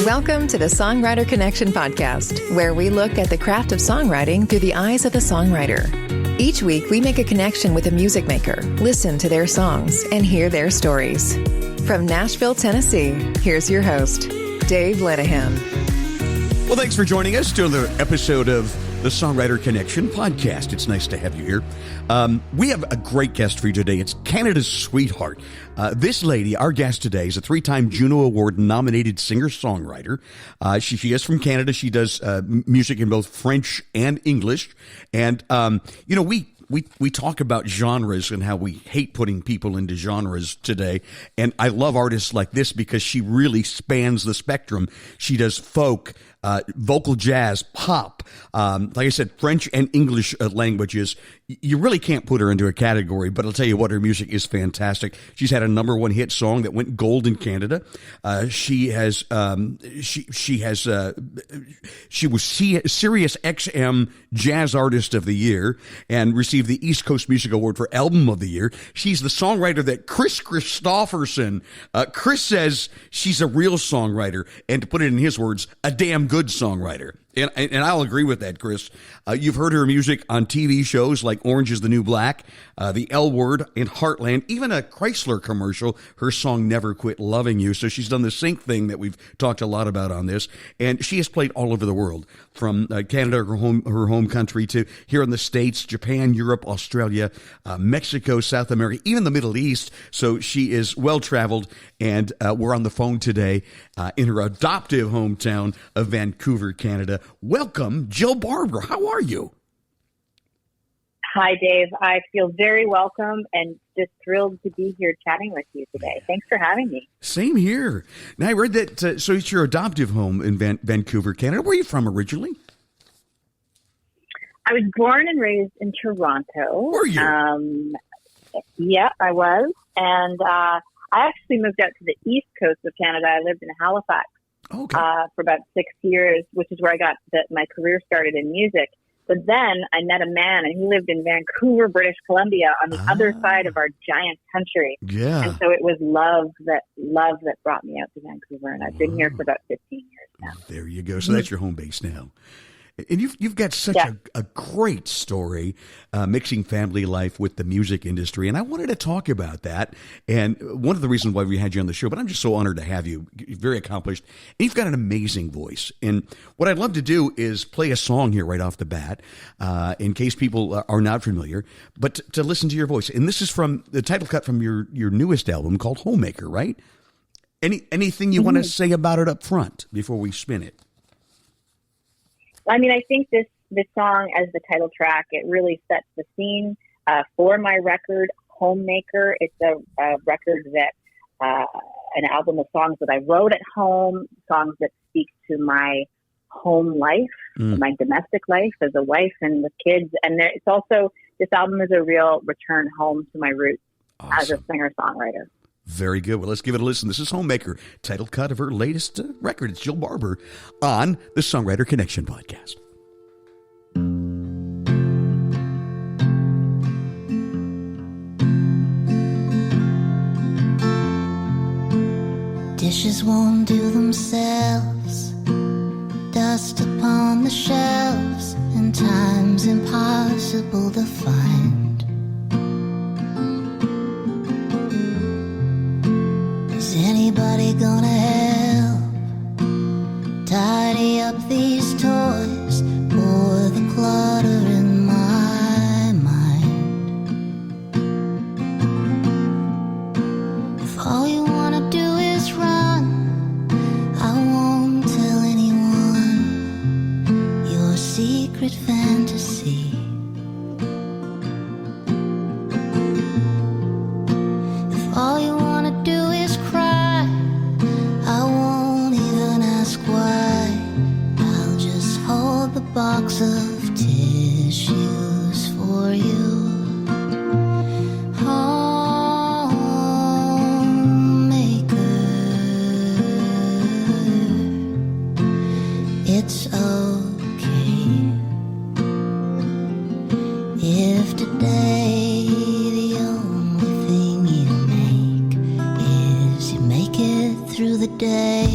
Welcome to the Songwriter Connection podcast, where we look at the craft of songwriting through the eyes of the songwriter. Each week, we make a connection with a music maker, listen to their songs, and hear their stories. From Nashville, Tennessee, here's your host, Dave Lenihan. Well, thanks for joining us to another episode of the Songwriter Connection podcast. It's nice to have you here. We have a great guest for you today. It's Canada's sweetheart. This lady, our guest today, is a three-time Juno Award-nominated singer-songwriter. She is from Canada. She does music in both French and English. And, we talk about genres and how we hate putting people into genres today. And I love artists like this because she really spans the spectrum. She does folk, vocal jazz, pop, like I said, French and English languages. You really can't put her into a category, but I'll tell you what, her music is fantastic. She's had a number one hit song that went gold in Canada. She was Sirius XM Jazz Artist of the Year and received the East Coast Music Award for Album of the Year. She's the songwriter that Chris Christopherson, Chris says she's a real songwriter, and to put it in his words, a damn good songwriter. And I'll agree with that, Chris. You've heard her music on TV shows like Orange is the New Black, The L Word, and Heartland, even a Chrysler commercial, her song Never Quit Loving You. So she's done the sync thing that we've talked a lot about on this. And she has played all over the world, from Canada, her home country, to here in the States, Japan, Europe, Australia, Mexico, South America, even the Middle East. So she is well-traveled, and we're on the phone today in her adoptive hometown of Vancouver, Canada. Welcome, Jill Barber. How are you? Hi, Dave. I feel very welcome and just thrilled to be here chatting with you today. Thanks for having me. Same here. Now, I read that, so it's your adoptive home in Vancouver, Canada. Where are you from originally? I was born and raised in Toronto. Were you? Yeah, I was. And I actually moved out to the east coast of Canada. I lived in Halifax. Okay. For about 6 years, which is where I got my career started in music. But then I met a man, and he lived in Vancouver, British Columbia, on the other side of our giant country. Yeah. And so it was love that brought me out to Vancouver, and I've been here for about 15 years now. There you go. So that's your home base now. And you've got such a great story, mixing family life with the music industry. And I wanted to talk about that. And one of the reasons why we had you on the show, but I'm just so honored to have you. You're very accomplished. And you've got an amazing voice. And what I'd love to do is play a song here right off the bat, in case people are not familiar, but to listen to your voice. And this is from the title cut from your newest album called Homemaker, right? Anything you want to say about it up front before we spin it? I mean, I think this song, as the title track, it really sets the scene for my record, Homemaker. It's a record that, an album of songs that I wrote at home, songs that speak to my home life, my domestic life as a wife and with kids. And it's also, this album is a real return home to my roots as a singer-songwriter. Very good. Well, let's give it a listen. This is Homemaker, title cut of her latest record. It's Jill Barber on the Songwriter Connection podcast. Dishes won't do themselves, dust upon the shelves, and time's impossible to find. Is anybody gonna help tidy up these toys or the clutter in my mind? If all you wanna do is run, I won't tell anyone your secret fantasy. If all you wanna do is cry, I won't even ask why. I'll just hold the box of tissues for you. Homemaker, it's okay if today the only thing you make is you make it through the day.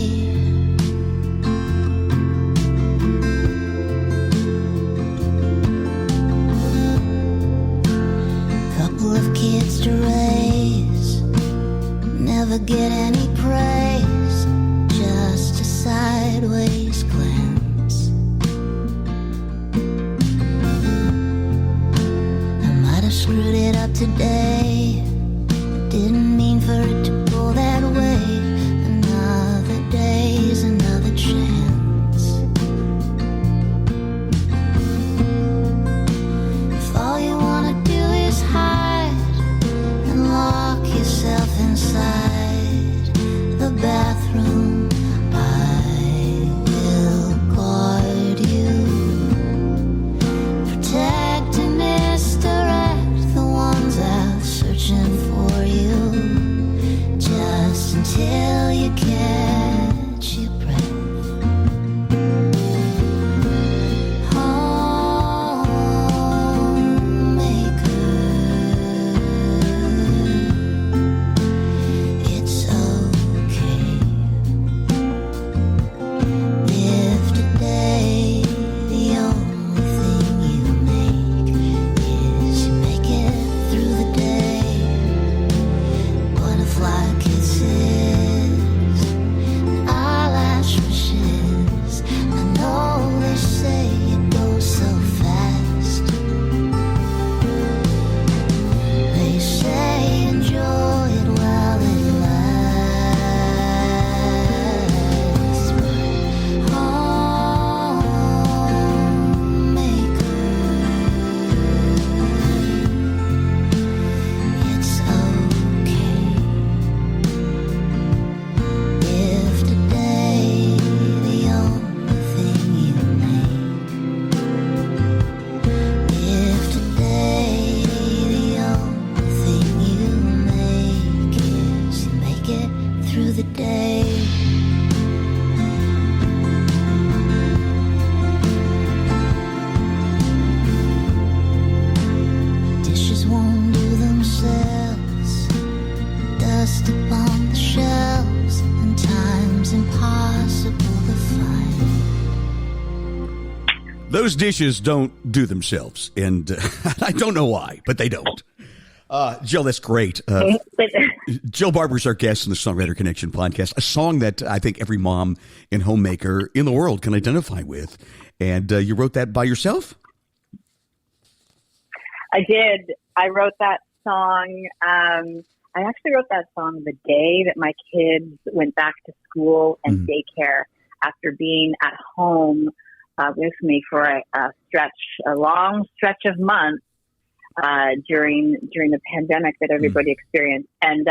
Those dishes don't do themselves, and I don't know why, but they don't. Jill, that's great. Jill Barber's our guest in the Songwriter Connection podcast, a song that I think every mom and homemaker in the world can identify with. And you wrote that by yourself? I did. I wrote that song. I actually wrote that song the day that my kids went back to school and daycare after being at home with me for a long stretch of months. During the pandemic that everybody experienced, and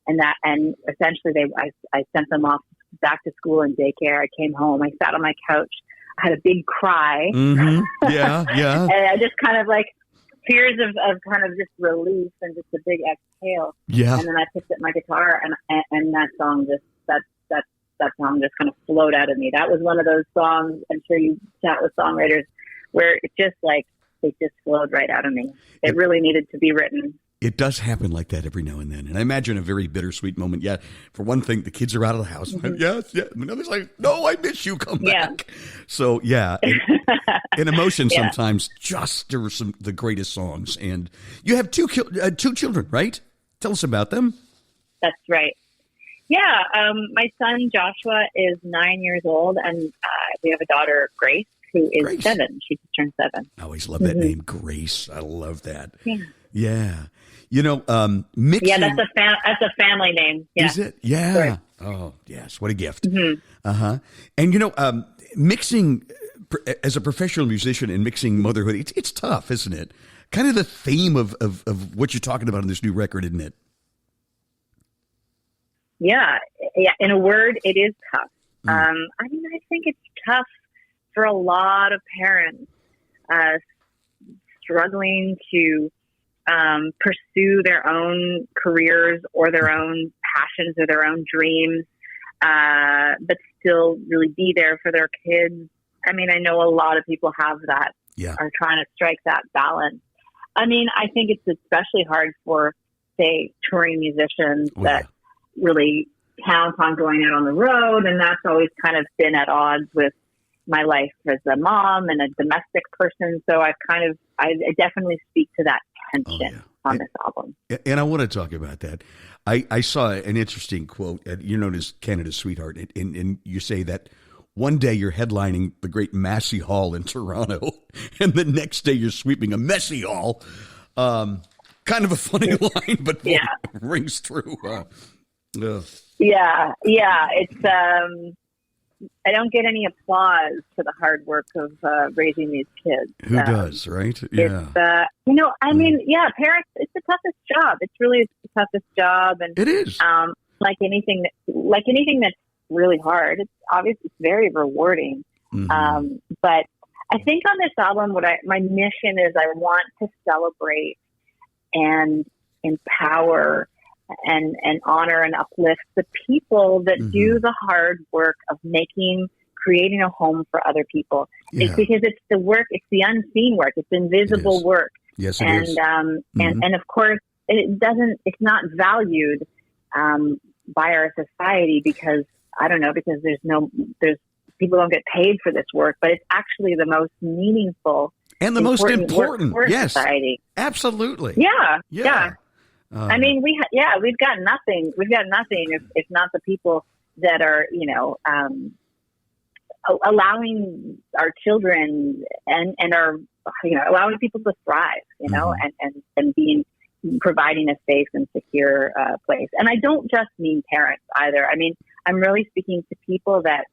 essentially I sent them off back to school and daycare. I came home, I sat on my couch, I had a big cry, yeah, and I just kind of like tears of kind of just relief and just a big exhale, and then I picked up my guitar and that song that song just kind of flowed out of me. That was one of those songs, I'm sure you chat with songwriters, where it's just like it just flowed right out of me. It really needed to be written. It does happen like that every now and then. And I imagine a very bittersweet moment. Yeah, for one thing, the kids are out of the house. Yes, yeah. Another's like, no, I miss you. Come back. So, yeah. And emotion sometimes just stirs the greatest songs. And you have two children, right? Tell us about them. That's right. Yeah. My son, Joshua, is 9 years old. And we have a daughter, Grace, who is Grace. 7. She just turned 7. I always love that name, Grace. I love that. Yeah. You know, mixing. Yeah, that's a family name. Yeah. Is it? Yeah. Sure. Oh, yes. What a gift. And, you know, mixing as a professional musician and mixing motherhood, it's tough, isn't it? Kind of the theme of what you're talking about in this new record, isn't it? Yeah. In a word, it is tough. I mean, I think it's tough for a lot of parents struggling to pursue their own careers or their own passions or their own dreams, but still really be there for their kids. I mean, I know a lot of people have that, are trying to strike that balance. I mean, I think it's especially hard for, say, touring musicians that really count on going out on the road, and that's always kind of been at odds with my life as a mom and a domestic person. So I definitely speak to that tension on this album. And I want to talk about that. I saw an interesting quote. You're known as Canada's sweetheart, and you say that one day you're headlining the great Massey Hall in Toronto, and the next day you're sweeping a messy hall. Kind of a funny line, but rings true. Yeah. It's I don't get any applause for the hard work of raising these kids. Who does, right? Yeah. I mean, parents, it's the toughest job. It's really the toughest job. And it is. Like anything that's really hard, it's obviously it's very rewarding. But I think on this album, my mission is I want to celebrate and empower and honor and uplift the people that do the hard work of creating a home for other people. It's because it's the work, it's the unseen work, it's invisible work. Yes, it is. And of course, it's not valued by our society because there's people don't get paid for this work, but it's actually the most meaningful and the most important for society. Absolutely. Yeah. I mean, we've got nothing. We've got nothing if not the people that are, allowing our children and are, allowing people to thrive, and providing a safe and secure place. And I don't just mean parents either. I mean, I'm really speaking to people that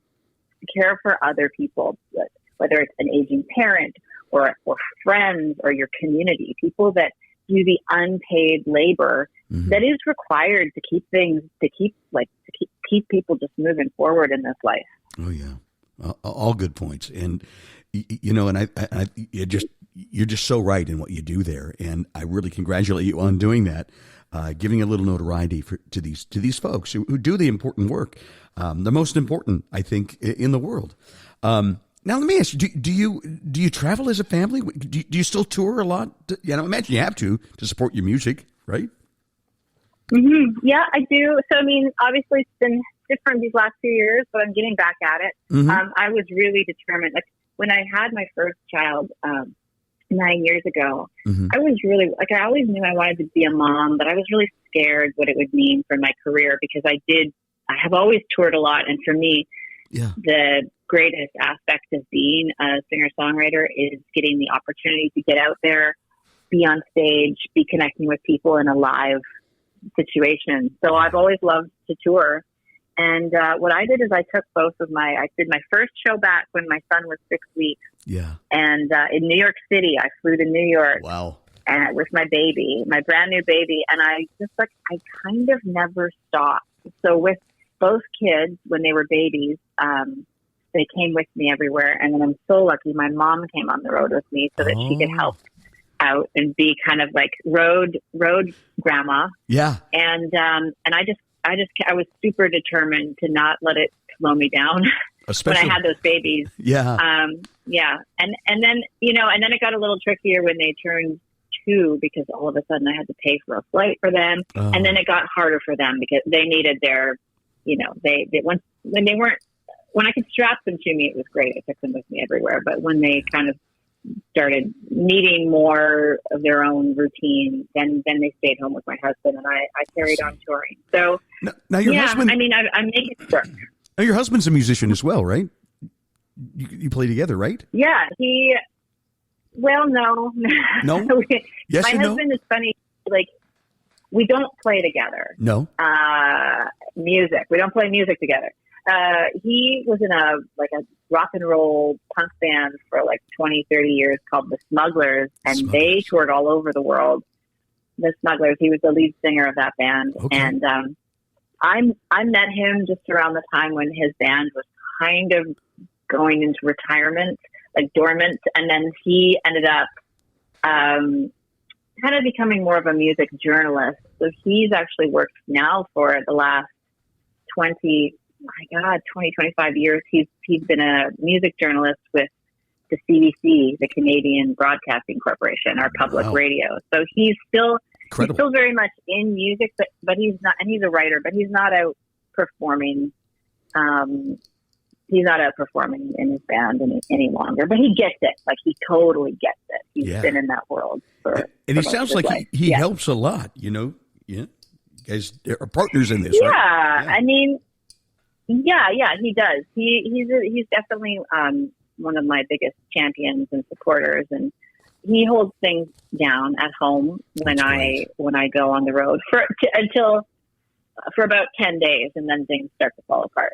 care for other people, whether it's an aging parent or friends or your community, people that do the unpaid labor that is required to keep people just moving forward in this life. Oh yeah, all good points, and and you're just so right in what you do there, and I really congratulate you on doing that, giving a little notoriety to these folks who do the important work, the most important, I think, in the world. Now, let me ask you, do you travel as a family? Do you still tour a lot? I imagine you have to support your music, right? Yeah, I do. So, I mean, obviously it's been different these last few years, but I'm getting back at it. I was really determined. Like, when I had my first child 9 years ago, Mm-hmm. I was really like, I always knew I wanted to be a mom, but I was really scared what it would mean for my career because I have always toured a lot. And for me, Yeah. the greatest aspect of being a singer-songwriter is getting the opportunity to get out there, be on stage, be connecting with people in a live situation. So I've always loved to tour. And what I did is I took I did my first show back when my son was 6 weeks. Yeah. And in New York City, I flew to New York. Wow. And with my baby, my brand new baby. And I kind of never stopped. So with both kids, when they were babies, they came with me everywhere. And then I'm so lucky my mom came on the road with me so that she could help out and be kind of like road grandma. Yeah. And I was super determined to not let it slow me down Especially when I had those babies. Yeah. Yeah. And then, and then it got a little trickier when they turned 2 because all of a sudden I had to pay for a flight for them. Oh. And then it got harder for them because they needed their, when I could strap them to me, it was great. I took them with me everywhere. But when they kind of started needing more of their own routine, then they stayed home with my husband and I carried on touring. So now your husband, I make it work. Now your husband's a musician as well, right? You play together, right? Yeah, no. No? Yes my and no? husband is funny. Like, we don't play together. No. Music. We don't play music together. He was in a rock and roll punk band for 20, 30 years called the Smugglers, and they toured all over the world. The Smugglers. He was the lead singer of that band. Okay. And I met him just around the time when his band was kind of going into retirement, dormant, and then he ended up kind of becoming more of a music journalist. So he's actually worked now for the last 20, 25 years. He's been a music journalist with the CBC, the Canadian Broadcasting Corporation, our public radio. So he's still very much in music, but he's not, and he's a writer, but he's not out performing. He's not out performing in his band any longer, but he gets it. He totally gets it. He's been in that world and he sounds like he helps a lot, Yeah. You guys are partners in this, right? Yeah. I mean, yeah, he does. He's definitely one of my biggest champions and supporters, and he holds things down at home when I go on the road for about 10 days, and then things start to fall apart.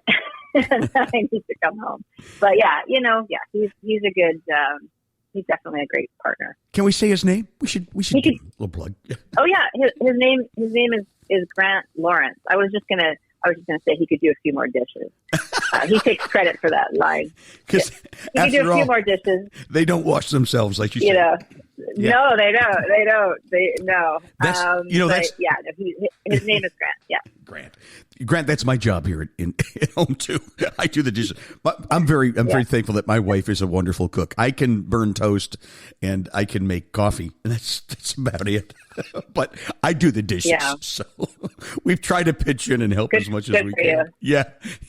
And then I need to come home. But he's a good. He's definitely a great partner. Can we say his name? We should do a little plug. Oh yeah, his name is Grant Lawrence. I was just gonna say he could do a few more dishes. He takes credit for that line. Because he could do a few more dishes. They don't wash themselves, like you said. Yeah. No, they don't. No. His name is Grant. Yeah. Grant, that's my job here at home too. I do the dishes. But I'm very thankful that my wife is a wonderful cook. I can burn toast and I can make coffee, and that's about it. But I do the dishes. Yeah. So we've tried to pitch in and help as much as we can. Yeah,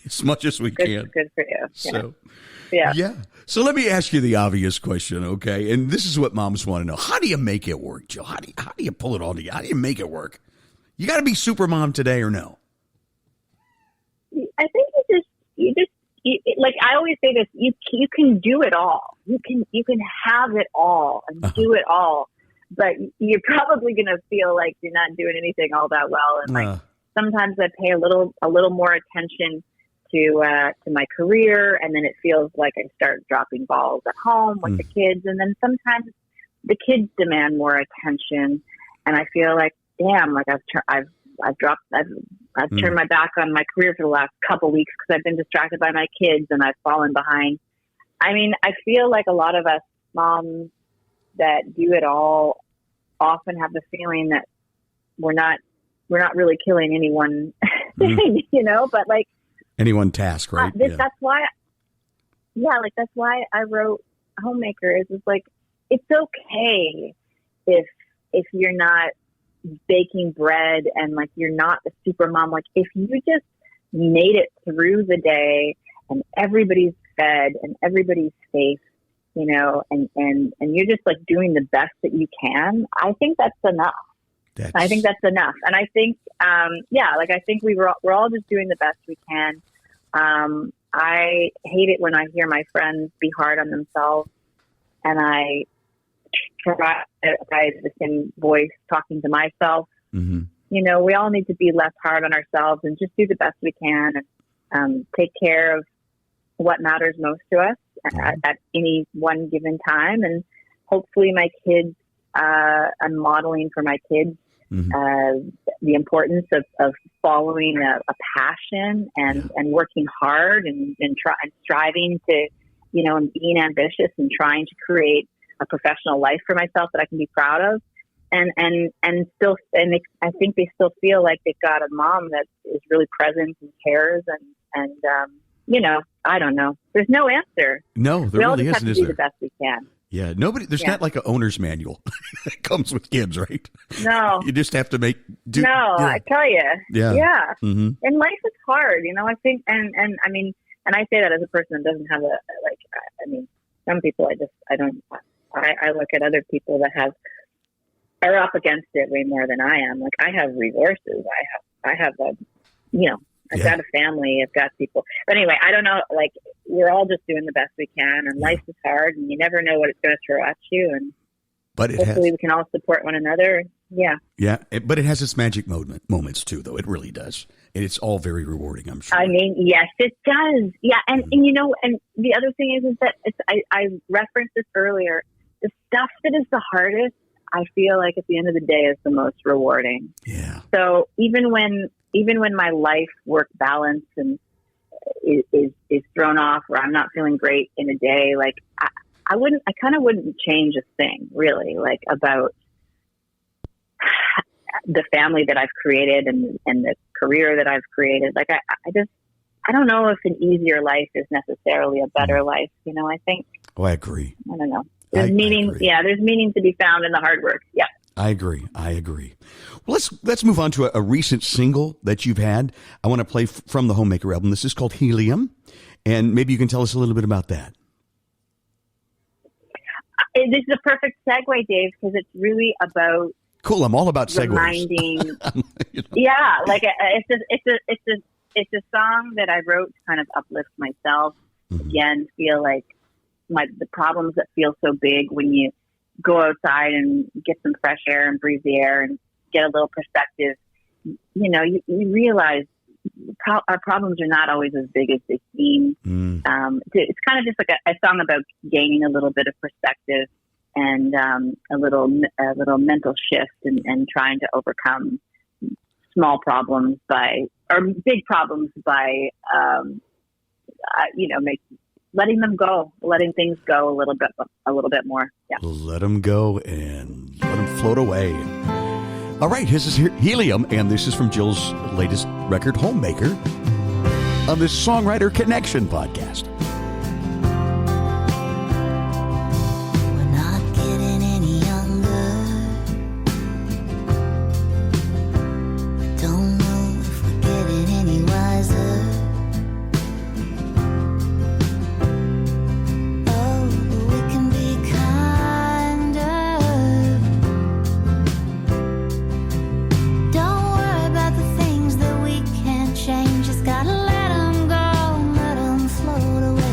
as much as we can. Good for you. So yeah. So let me ask you the obvious question, okay? And this is what moms want to know: how do you make it work, Jill? How do you pull it all together? How do you make it work? You got to be super mom today, or no? I think you just I always say this: you can do it all. You can have it all and do it all, but you're probably going to feel like you're not doing anything all that well. And sometimes I pay a little more attention to my career, and then it feels like I start dropping balls at home with the kids, and then sometimes the kids demand more attention, and I feel like, damn, I've turned my back on my career for the last couple of weeks because I've been distracted by my kids and I've fallen behind. I mean, I feel like a lot of us moms that do it all often have the feeling that we're not really killing anyone, but anyone task, right? That's why I wrote Homemaker. It's it's okay if you're not baking bread and you're not a super mom. If you just made it through the day and everybody's fed and everybody's safe and you're just like doing the best that you can, I think that's enough. I think that's enough. And I think, I think we're all just doing the best we can. I hate it when I hear my friends be hard on themselves, and I try the same voice talking to myself. Mm-hmm. We all need to be less hard on ourselves and just do the best we can, and take care of what matters most to us at any one given time. And hopefully my kids, I'm modeling for my kids the importance of following a passion and working hard and striving to, and being ambitious and trying to create a professional life for myself that I can be proud of. And I think they still feel like they've got a mom that is really present and cares and I don't know. There's no answer. No, there really isn't. We all just have to do the best we can. Yeah, there's not like an owner's manual that comes with kids, right? No. You just have to I tell you. Yeah. Yeah. Mm-hmm. And life is hard, I think, and I mean, and I say that as a person that doesn't have some people I look at other people that are up against it way more than I am. Like, I have resources. I have I've got a family. I've got people. But anyway, I don't know. Like, we're all just doing the best we can, and life is hard, and you never know what it's going to throw at you. And hopefully we can all support one another. Yeah. Yeah, but it has its magic moments too, though. It really does, and it's all very rewarding, I'm sure. I mean, yes, it does. Yeah, and and the other thing is that I referenced this earlier. The stuff that is the hardest, I feel like at the end of the day, is the most rewarding. Yeah. So even when my life work balance and is thrown off, or I'm not feeling great in a day, like I kind of wouldn't change a thing really, like about the family that I've created and the career that I've created. Like I don't know if an easier life is necessarily a better life. I think. Oh, I agree. I don't know. There's meaning. Yeah, there's meaning to be found in the hard work. Yeah. I agree. Well, let's move on to a recent single that you've had. I want to play from the Homemaker album. This is called Helium, and maybe you can tell us a little bit about that. This is a perfect segue, Dave, because it's really about. Cool. I'm all about segues. Reminding. Yeah, like it's a song that I wrote to kind of uplift myself. Mm-hmm. Again, feel like the problems that feel so big when you go outside and get some fresh air and breathe the air and get a little perspective. You realize our problems are not always as big as they seem. It's kind of just like a song about gaining a little bit of perspective and a little mental shift and trying to overcome small problems or big problems by letting them go, letting things go a little bit more. Yeah. Let them go and let them float away. All right, this is Helium, and this is from Jill's latest record, Homemaker, on the Songwriter Connection podcast. We're not getting any younger. Don't know if we're getting any wiser. Gotta let them go, let them float away.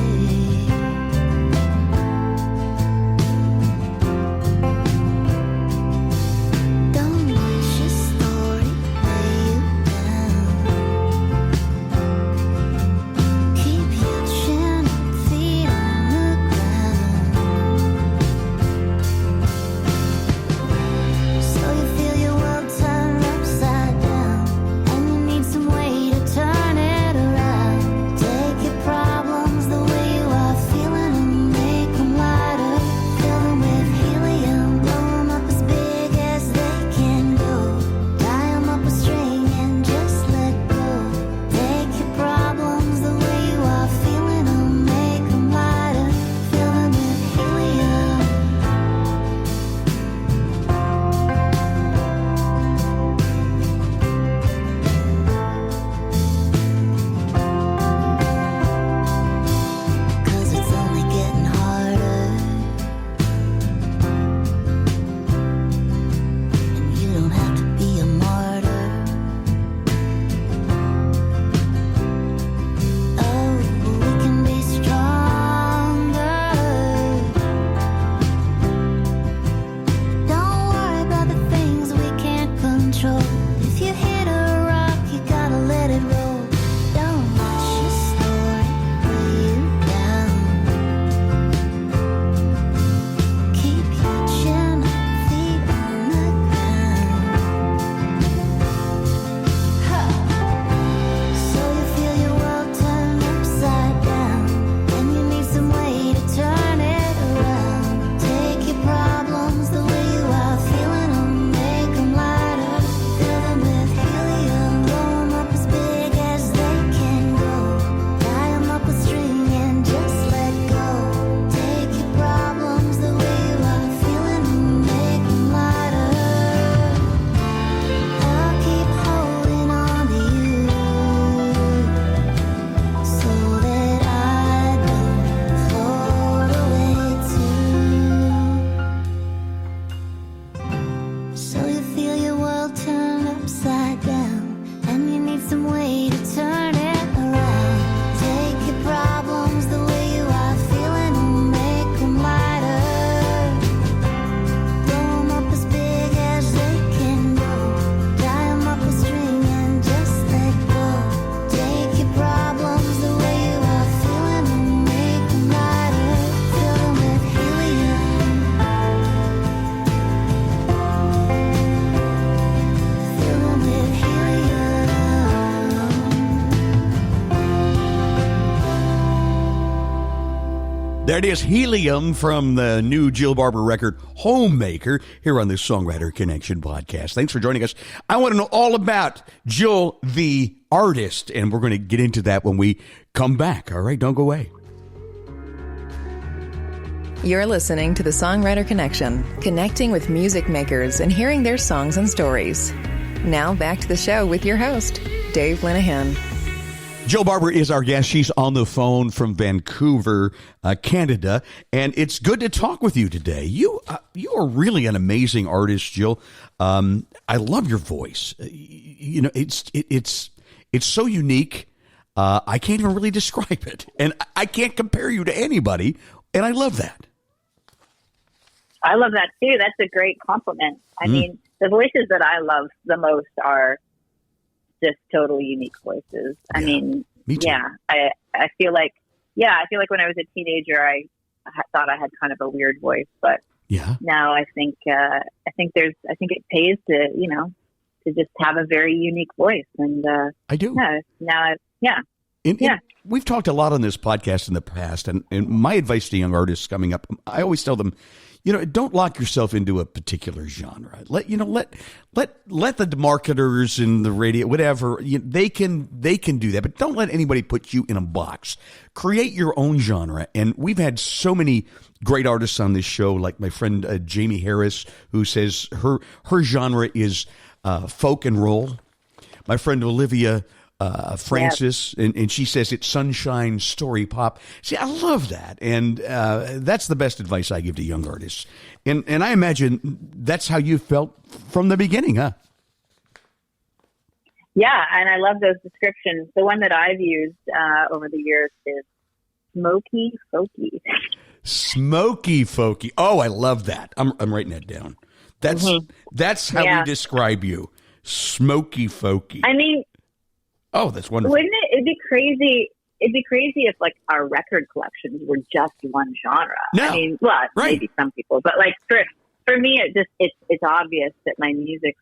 There it is, Helium from the new Jill Barber record, Homemaker, here on this Songwriter Connection podcast. Thanks for joining us. I want to know all about Jill, the artist, and we're going to get into that when we come back. All right, don't go away. You're listening to the Songwriter Connection, connecting with music makers and hearing their songs and stories. Now back to the show with your host, Dave Linehan. Jill Barber is our guest. She's on the phone from Vancouver, Canada, and it's good to talk with you today. You are really an amazing artist, Jill. I love your voice. You know, it's so unique. I can't even really describe it, and I can't compare you to anybody. And I love that. I love that too. That's a great compliment. I mean, the voices that I love the most are just totally unique voices. I mean, yeah, I feel like when I was a teenager, I thought I had kind of a weird voice, but now I think it pays to just have a very unique voice. And I do. We've talked a lot on this podcast in the past, and my advice to young artists coming up, I always tell them, don't lock yourself into a particular genre. Let the marketers and the radio, whatever, they can do that, but don't let anybody put you in a box. Create your own genre. And we've had so many great artists on this show, like my friend Jamie Harris, who says her genre is folk and roll. My friend Olivia Francis, and she says it's sunshine story pop. See, I love that, and that's the best advice I give to young artists. And I imagine that's how you felt from the beginning, huh? Yeah, and I love those descriptions. The one that I've used over the years is Smokey Folky. Smokey Folky. Oh, I love that. I'm writing that down. That's how we describe you, Smokey Folky. I mean. Oh, that's wonderful. Wouldn't it? It'd be crazy. It'd be crazy if like our record collections were just one genre. No. I mean, well, maybe some people, but like for me, it's obvious that my music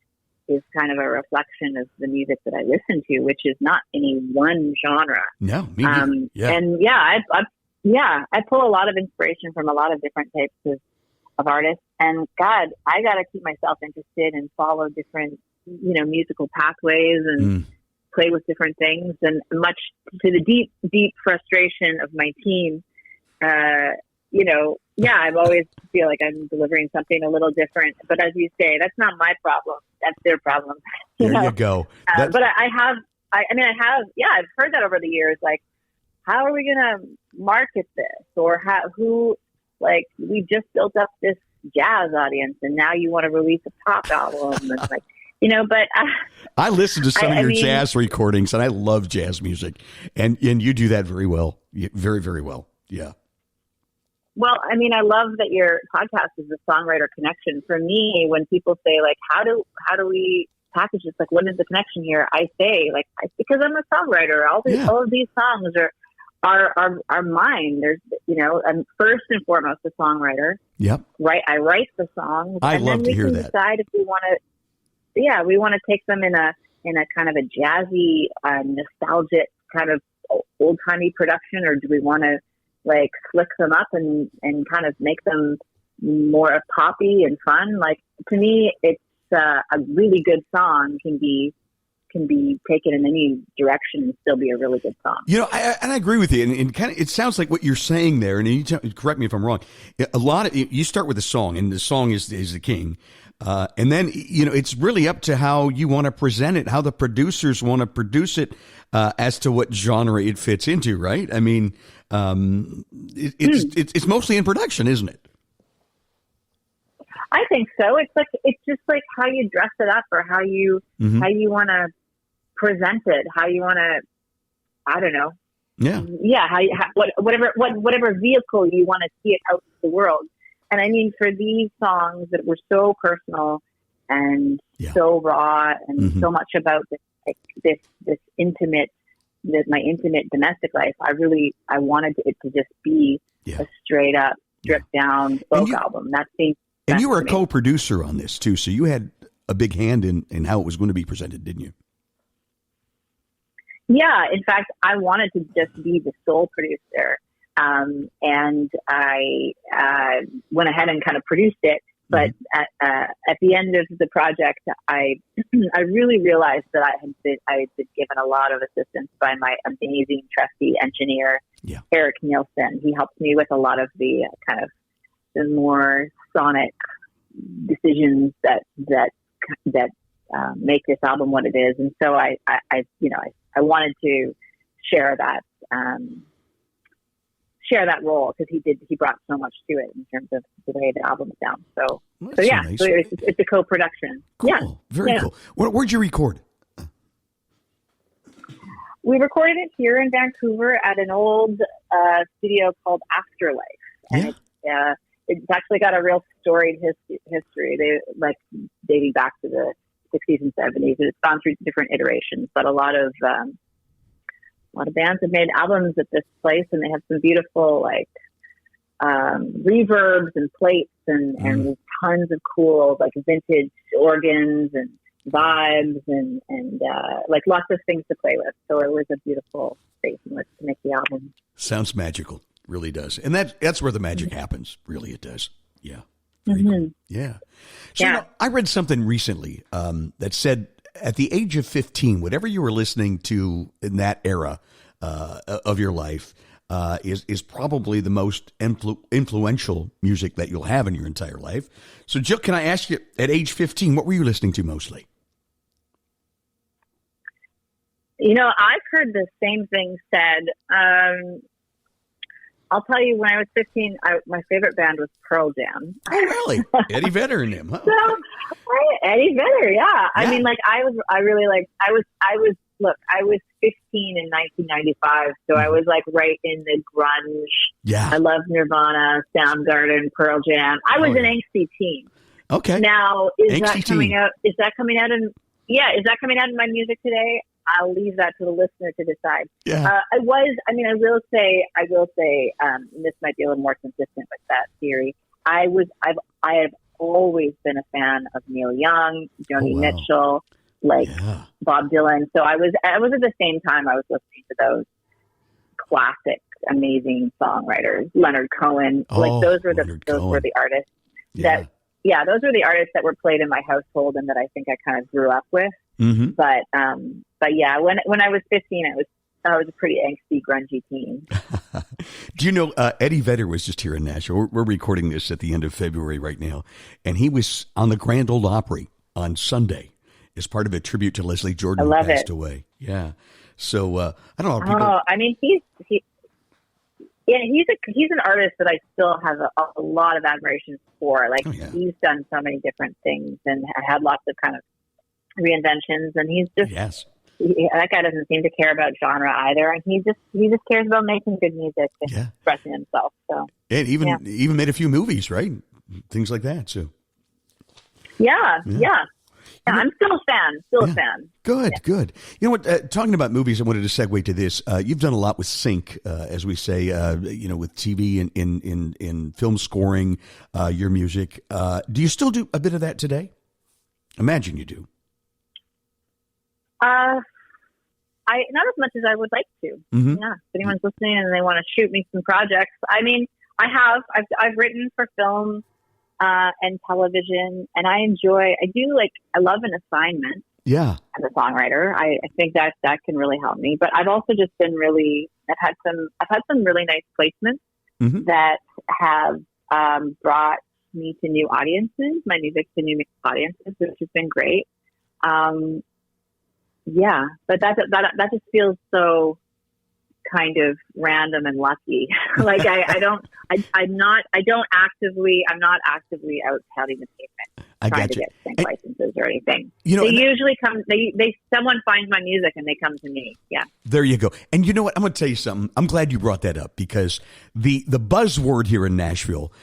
is kind of a reflection of the music that I listen to, which is not any one genre. No, me neither. And I pull a lot of inspiration from a lot of different types of artists. And God, I got to keep myself interested and follow different, musical pathways and. Play with different things, and much to the deep frustration of my team, I always feel like I'm delivering something a little different. But as you say, that's not my problem. That's their problem. You go. But I've heard that over the years. Like, how are we going to market this? Or we just built up this jazz audience, and now you want to release a pop album. And like, but I listen to some of your jazz recordings, and I love jazz music, and you do that very well, very, very well. Yeah. Well, I mean, I love that your podcast is the Songwriter Connection. For me, when people say like, how do we package this? Like, what is the connection here? I say like, because I'm a songwriter. All of these songs are mine. There's, I'm first and foremost a songwriter. Yep. Right. I write the songs. I love to hear that. And then we can decide if we want to. Yeah, we want to take them in a kind of a jazzy, nostalgic kind of old timey production, or do we want to like slick them up and kind of make them more poppy and fun? Like, to me, it's a really good song can be taken in any direction and still be a really good song. I agree with you, and kind of it sounds like what you're saying there. And you correct me if I'm wrong. A lot of you start with a song, and the song is the king. And then, it's really up to how you want to present it, how the producers want to produce it, as to what genre it fits into, right? I mean, it's mostly in production, isn't it? I think so. It's just like how you dress it up, or how you want to present it, how you want to, I don't know. Yeah. Yeah. Whatever vehicle you want to see it out to the world. And I mean, for these songs that were so personal and so raw and so much about this intimate, my intimate domestic life, I wanted it to just be a straight up, stripped down folk album. And you were a co-producer on this too, so you had a big hand in how it was going to be presented, didn't you? Yeah, in fact, I wanted to just be the sole producer. And I went ahead and kind of produced it. But at the end of the project, I really realized that I had been given a lot of assistance by my amazing trusty engineer, Eric Nielsen. He helped me with a lot of the kind of the more sonic decisions that make this album what it is. And so I wanted to share that role, because he brought so much to it in terms of the way the album sounds. So yeah, nice. So it's a co-production. Cool. Yeah. Very cool. Where'd you record? We recorded it here in Vancouver at an old studio called Afterlife. And it's actually got a real storied history. They dating back to the 60s and 70s. It's gone through different iterations, but a lot of bands have made albums at this place, and they have some beautiful reverbs and plates and tons of cool vintage organs and vibes and lots of things to play with. So it was a beautiful space in which to make the album. Sounds magical, really does, and that's where the magic happens. Really, it does. Yeah. Cool. Yeah. So I read something recently that said, at the age of 15, whatever you were listening to in that era of your life is probably the most influential music that you'll have in your entire life. So, Jill, can I ask you, at age 15, what were you listening to mostly? I've heard the same thing said. I'll tell you, when I was 15, my favorite band was Pearl Jam. Oh, really? Eddie Vedder and him, huh? Eddie Vedder, yeah. I mean, I was 15 in 1995, so I was right in the grunge. Yeah. I loved Nirvana, Soundgarden, Pearl Jam. I was an angsty teen. Okay. Now, is that coming out in my music today? I'll leave that to the listener to decide. Yeah. I will say, and this might be a little more consistent with that theory. I have always been a fan of Neil Young, Joni Mitchell, Bob Dylan. So I was at the same time I was listening to those classic, amazing songwriters, Leonard Cohen. Those were the artists that those were the artists that were played in my household and that I think I kind of grew up with. Mm-hmm. But yeah, when I was 15, I was a pretty angsty, grungy teen. Do you know, Eddie Vedder was just here in Nashville. We're recording this at the end of February right now, and he was on the Grand Ole Opry on Sunday as part of a tribute to Leslie Jordan, who passed away. Yeah. So I don't know. He's an artist that I still have a lot of admiration for. He's done so many different things and had lots of kind of reinventions, and he's just that guy doesn't seem to care about genre either, and he just cares about making good music and expressing himself. So, and even made a few movies, right? Things like that. So yeah. I'm still a fan. Good. You know what? Talking about movies, I wanted to segue to this. You've done a lot with sync, as we say, with TV and in film scoring, your music. Do you still do a bit of that today? Imagine you do. Not as much as I would like to. Mm-hmm. Yeah. If anyone's listening and they want to shoot me some projects, I've written for film and television, and I love an assignment. Yeah. As a songwriter, I think that can really help me. But I've also just been I've had some really nice placements that have brought me to new audiences, my music to new audiences, which has been great. But that just feels so kind of random and lucky. I'm not actively out pounding the pavement trying to get sync licenses or anything. They usually come. Someone finds my music and they come to me. Yeah. There you go. And you know what? I'm going to tell you something. I'm glad you brought that up, because the buzzword here in Nashville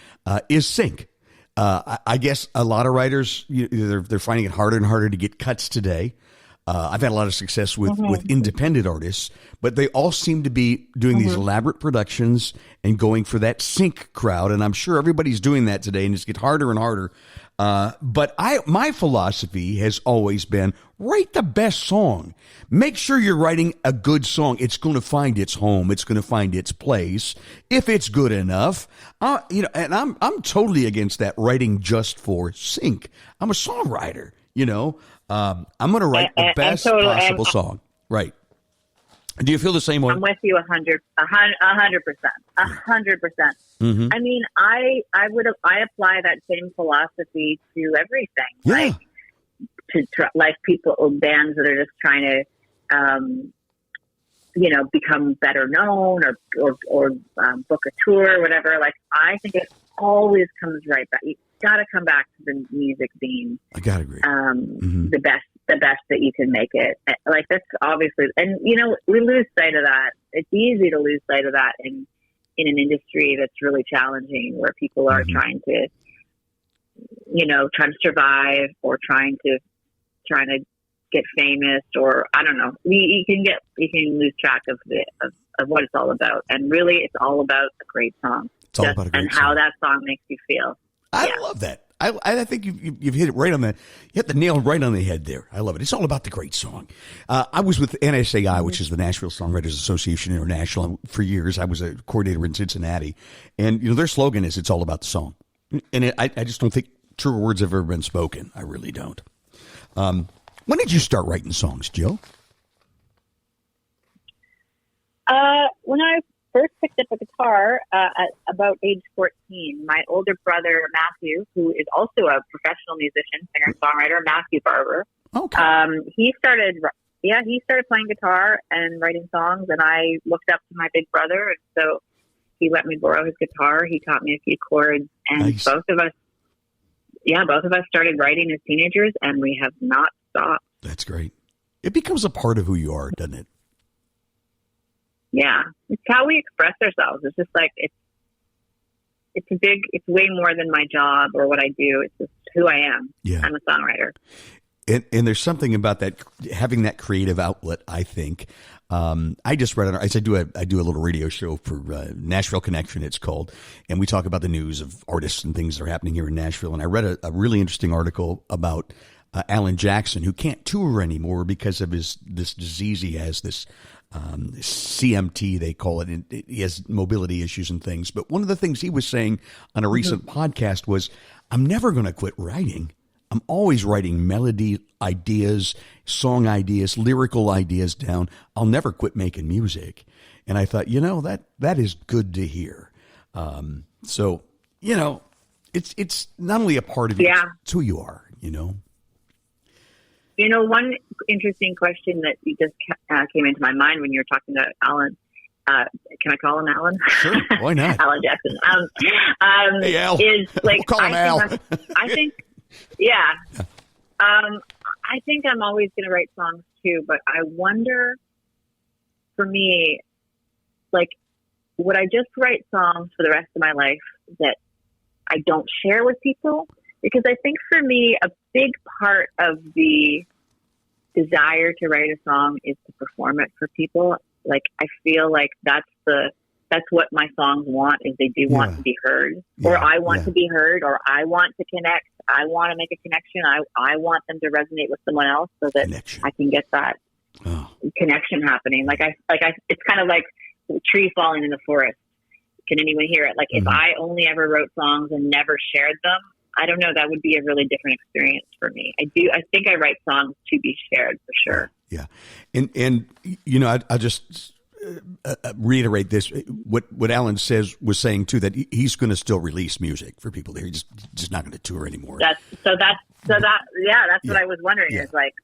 is sync. I guess a lot of writers, they're finding it harder and harder to get cuts today. I've had a lot of success with independent artists, but they all seem to be doing these elaborate productions and going for that sync crowd. And I'm sure everybody's doing that today, and it's getting harder and harder. But my philosophy has always been write the best song. Make sure you're writing a good song. It's going to find its home. It's going to find its place if it's good enough. And I'm totally against that writing just for sync. I'm a songwriter. I'm going to write the best possible song. Right. Do you feel the same way? I'm with you 100%. 100%. Mm-hmm. I mean, I apply that same philosophy to everything. Yeah. Like people, bands that are just trying to, become better known or book a tour or whatever. Like, I think it always comes right back. You got to come back to the music being. I gotta agree. The best that you can make it. Like, that's obviously, and we lose sight of that. It's easy to lose sight of that in an industry that's really challenging, where people are trying to survive or trying to get famous, or I don't know. You can lose track of what it's all about. And really, it's all about a great song. It's all about a great and song. how that song makes you feel. I love that. I think you've hit it right on the, you hit the nail right on the head there. I love it. It's all about the great song. I was with NSAI, which is the Nashville Songwriters Association International, for years. I was a coordinator in Cincinnati, and their slogan is "It's all about the song," and I just don't think truer words have ever been spoken. I really don't. When did you start writing songs, Jill? When I first picked up a guitar at about age 14, my older brother, Matthew, who is also a professional musician, singer and songwriter, Matthew Barber. Okay. He started playing guitar and writing songs, and I looked up to my big brother, and so he let me borrow his guitar. He taught me a few chords, and Nice. both of us started writing as teenagers, and we have not stopped. That's great. It becomes a part of who you are, doesn't it? Yeah, it's how we express ourselves. It's just like it's way more than my job or what I do. It's just who I am. Yeah. I'm a songwriter. And there's something about that, having that creative outlet, I think. I just read I do a little radio show for Nashville Connection, it's called, and we talk about the news of artists and things that are happening here in Nashville. And I read a really interesting article about Alan Jackson, who can't tour anymore because of this disease he has, this CMT, they call it. And he has mobility issues and things. But one of the things he was saying on a recent podcast was, I'm never going to quit writing. I'm always writing melody ideas, song ideas, lyrical ideas down. I'll never quit making music. And I thought, that is good to hear. So, it's not only a part of you, it's who you are, One interesting question that you just came into my mind when you were talking to Alan. Can I call him Alan? Sure, why not? Alan Jackson. Hey, Al. Is like, We'll call him Al. I think, I think I'm always going to write songs too, but I wonder, for me, like, would I just write songs for the rest of my life that I don't share with people? Because I think for me, a big part of the desire to write a song is to perform it for people. Like, I feel like that's what my songs want, is they do want to be heard, or I want to be heard, or I want to connect. I want to make a connection. I want them to resonate with someone else so that I can get that connection happening. It's kind of like a tree falling in the forest. Can anyone hear it? Like, if I only ever wrote songs and never shared them, I don't know, that would be a really different experience for me. I think I write songs to be shared, for sure. Yeah. And I just reiterate this, what Alan was saying too, that he's going to still release music for people there. He's just not going to tour anymore. That's what I was wondering is like,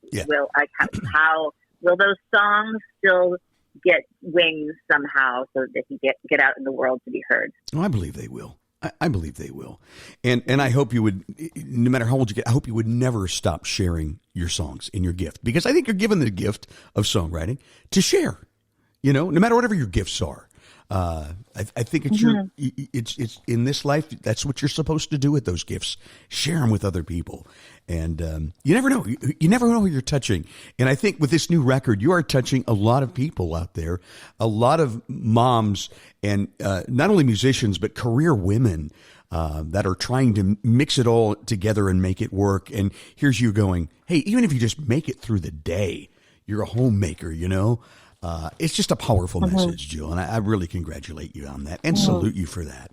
how will those songs still get wings somehow so that they can get out in the world to be heard? Oh, I believe they will. I believe they will. And I hope you would, no matter how old you get, I hope you would never stop sharing your songs and your gift, because I think you're given the gift of songwriting to share, no matter whatever your gifts are. I think it's it's in this life. That's what you're supposed to do with those gifts. Share them with other people, and you never know. You never know who you're touching. And I think with this new record, you are touching a lot of people out there, a lot of moms, and not only musicians but career women that are trying to mix it all together and make it work. And here's you going, hey, even if you just make it through the day, you're a homemaker. You know. It's just a powerful message, Jill, and I really congratulate you on that and salute you for that.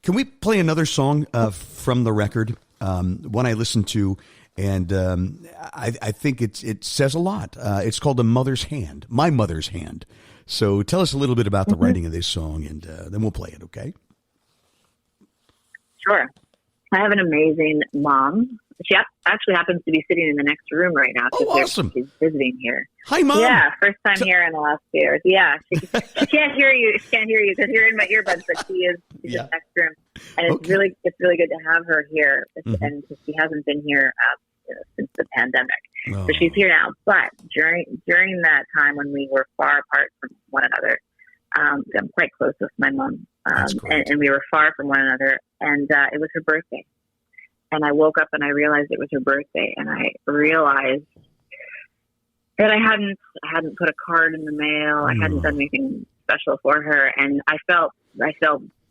Can we play another song from the record? One I listened to, and I think it says a lot. It's called "The Mother's Hand," My Mother's Hand. So tell us a little bit about the writing of this song, and then we'll play it, okay? Sure. I have an amazing mom. She actually happens to be sitting in the next room right now. Oh, awesome. She's visiting here. Hi, Mom. Yeah, first time here in the last few years. Yeah, she can't hear you. She can't hear you because you're in my earbuds, but she's in the next room. And it's really good to have her here. And she hasn't been here since the pandemic. Oh. So she's here now. But during that time when we were far apart from one another, I'm quite close with my mom. And we were far from one another. And it was her birthday. And I woke up and I realized it was her birthday, and I realized that I hadn't put a card in the mail. I hadn't done anything special for her, and I felt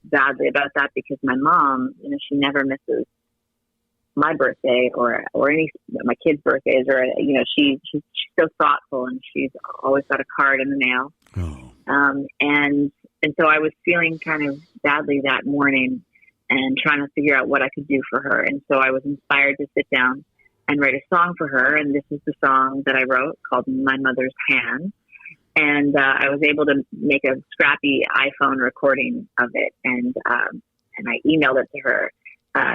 badly about that because my mom, she never misses my birthday or any my kids' birthdays, or she's so thoughtful, and she's always got a card in the mail. Oh. And so I was feeling kind of badly that morning, and trying to figure out what I could do for her. And so I was inspired to sit down and write a song for her. And this is the song that I wrote called My Mother's Hand. And I was able to make a scrappy iPhone recording of it. And I emailed it to her,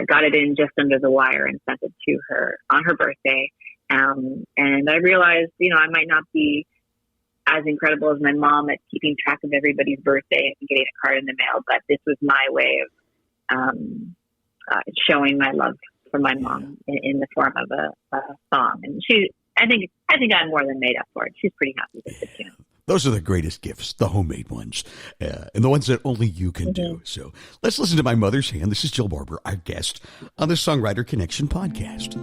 got it in just under the wire and sent it to her on her birthday. And I realized, I might not be as incredible as my mom at keeping track of everybody's birthday and getting a card in the mail, but this was my way of showing my love for my mom in the form of a song. And I think I'm more than made up for it. She's pretty happy with it too. Those are the greatest gifts, the homemade ones, and the ones that only you can do. So let's listen to My Mother's Hand. This is Jill Barber, our guest on the Songwriter Connection podcast.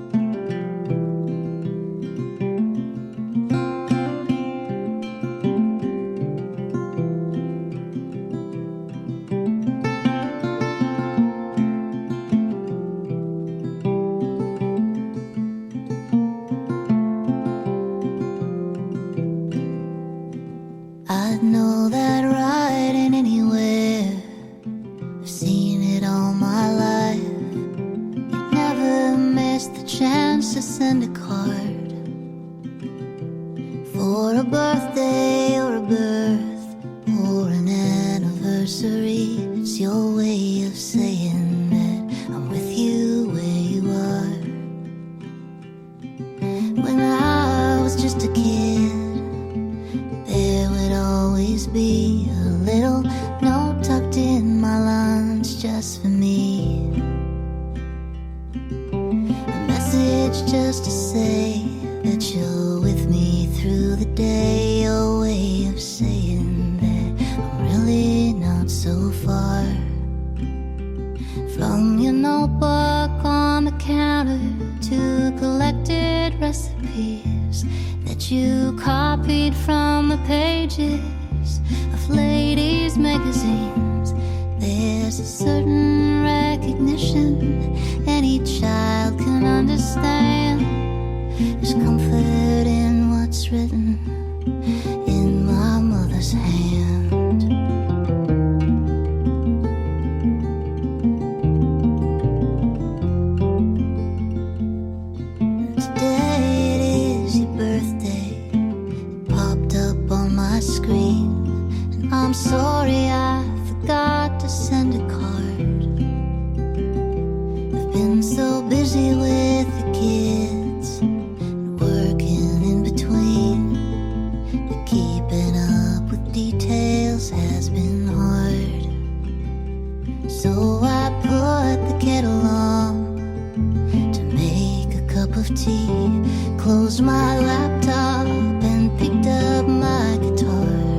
laptop and picked up my guitar.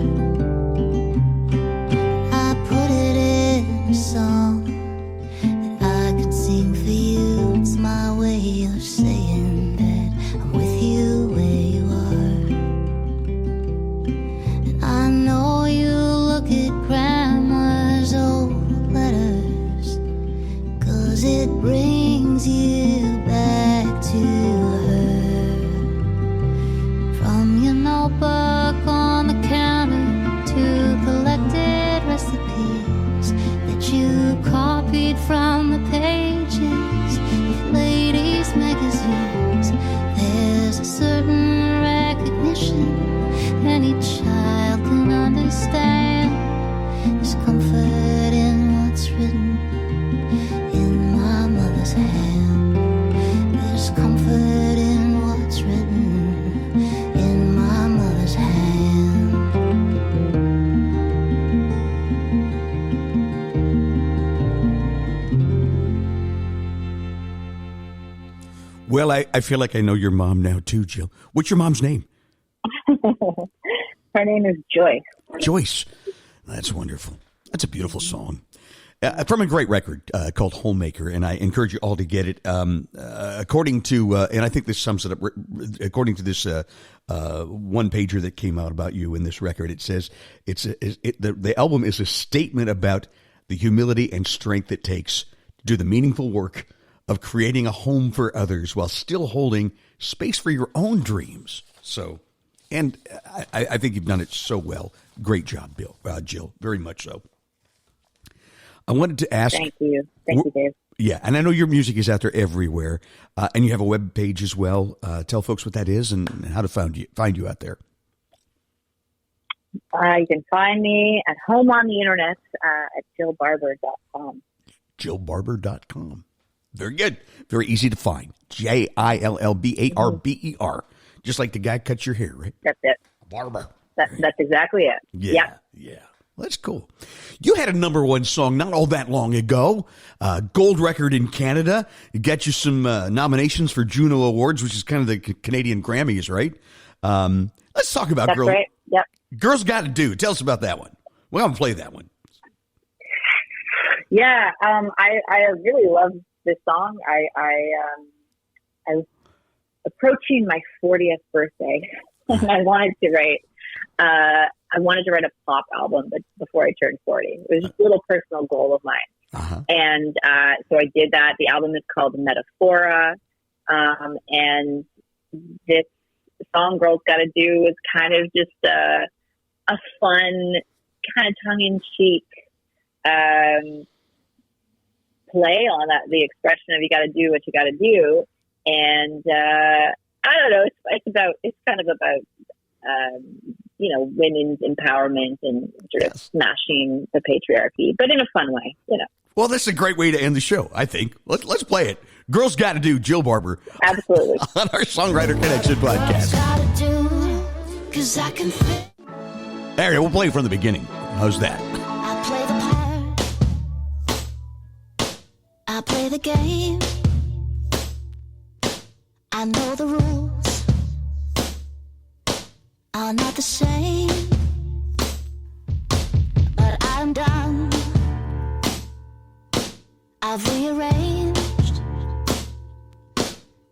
repeat from the pages of ladies' magazines. There's a certain recognition any child can understand. There's comfort in what's written in my mother's hand. There's comfort in what's written in my mother's hand. Well, I feel like I know your mom now too, Jill. What's your mom's name? Her name is Joyce. Joyce. That's wonderful. That's a beautiful song. From a great record called Homemaker, and I encourage you all to get it. According to, and I think this sums it up, according to this one pager that came out about you in this record, it says the album is a statement about the humility and strength it takes to do the meaningful work of creating a home for others while still holding space for your own dreams. So, and I think you've done it so well. Great job, Jill. Very much so. I wanted to ask. Thank you. Thank you, Dave. Yeah, and I know your music is out there everywhere, and you have a web page as well. Tell folks what that is and how to find you out there. You can find me at home on the internet at jillbarber.com. Jillbarber.com. Very good. Very easy to find. JILLBARBER. Just like the guy cuts your hair, right? That's it. Barber. That's exactly it. Yeah. Well, that's cool. You had a number one song not all that long ago. Gold record in Canada. It got you some nominations for Juno Awards, which is kind of the Canadian Grammys, right? Let's talk about That's Girls. right. Yep. Girls Gotta Do. Tell us about that one. We're going to play that one. Yeah. I really love this song. I was approaching my 40th birthday, and I wanted to write a pop album, but before I turned 40. It was just a little personal goal of mine. Uh-huh. And so I did that. The album is called Metaphora. And this song, Girls Gotta Do, is kind of just a fun, kind of tongue-in-cheek play on that, the expression of you gotta do what you gotta do. And I don't know, it's kind of about women's empowerment and sort of smashing the patriarchy, but in a fun way, Well, that's a great way to end the show, I think. Let's play it. Girls Gotta Do, Jill Barber. Absolutely. On our Songwriter Connection podcast. There, we'll play it from the beginning. How's that? I play the part. I play the game. I know the rules are not the same, but I'm done. I've rearranged,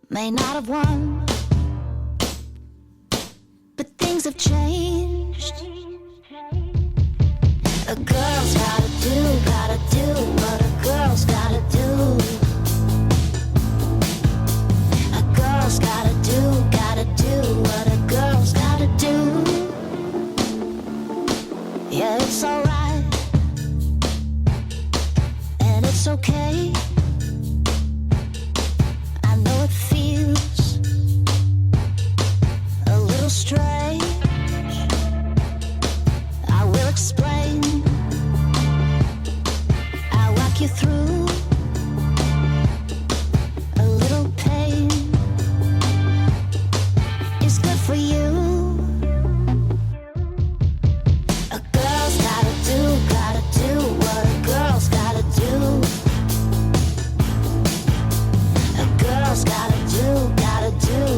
may not have won, but things have changed. A girl's gotta do what a girl's gotta do. A girl's gotta do what a girl's gotta do. Yeah, it's alright, and it's okay. I know it feels a little strange. I will explain. I'll walk you through a little pain. It's good for you. A girl's gotta do what a girl's gotta do. A girl's gotta do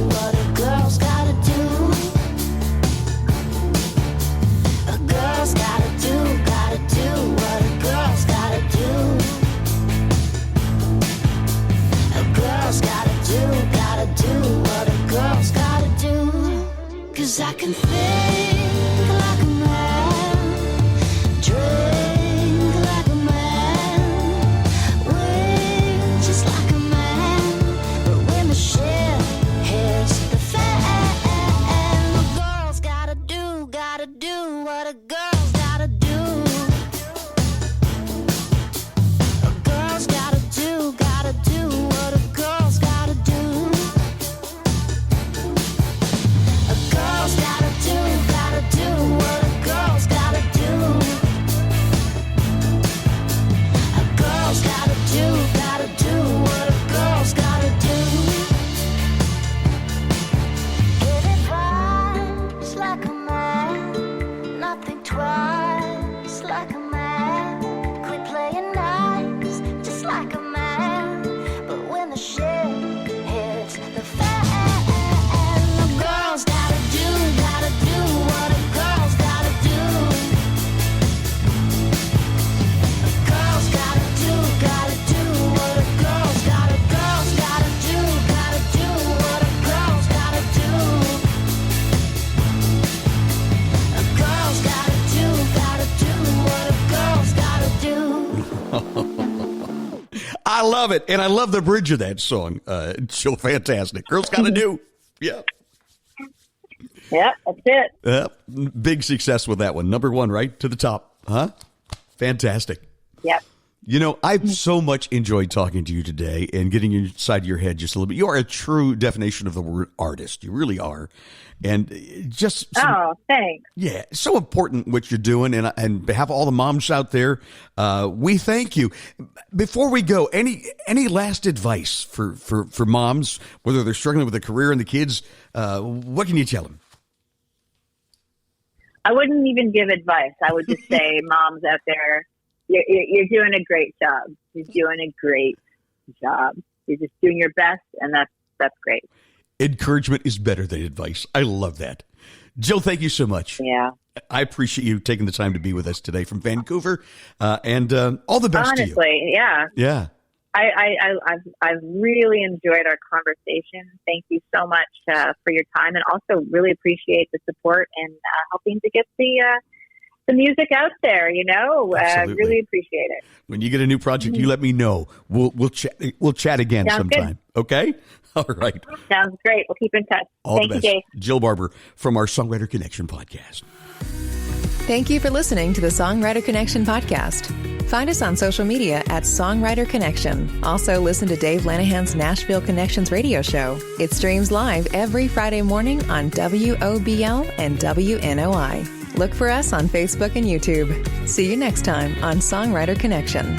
what a girl's gotta do. A girl's gotta do what a girl's gotta do. I love it. And I love the bridge of that song. So fantastic. Girls Gotta Do. Yeah. Yep, that's it. Big success with that one. Number one, right to the top. Huh? Fantastic. Yep. You know, I've so much enjoyed talking to you today and getting inside your head just a little bit. You are a true definition of the word artist. You really are. And just thanks. Yeah, so important what you're doing, and behalf of all the moms out there, we thank you. Before we go, any last advice for moms, whether they're struggling with a career and the kids? What can you tell them? I wouldn't even give advice. I would just say, moms out there, you're doing a great job. You're doing a great job. You're just doing your best, and that's great. Encouragement is better than advice. I love that. Jill, thank you so much. Yeah. I appreciate you taking the time to be with us today from Vancouver, and all the best to you. Honestly, yeah. Yeah. I've really enjoyed our conversation. Thank you so much for your time, and also really appreciate the support and helping to get the music out there. Really appreciate it. When you get a new project, you let me know. We'll chat again Sounds sometime. Good. Okay. All right. Sounds great. We'll keep in touch. Thank you, Dave. Jill Barber from our Songwriter Connection podcast. Thank you for listening to the Songwriter Connection podcast. Find us on social media at Songwriter Connection. Also, listen to Dave Lanahan's Nashville Connections radio show. It streams live every Friday morning on WOBL and WNOI. Look for us on Facebook and YouTube. See you next time on Songwriter Connection.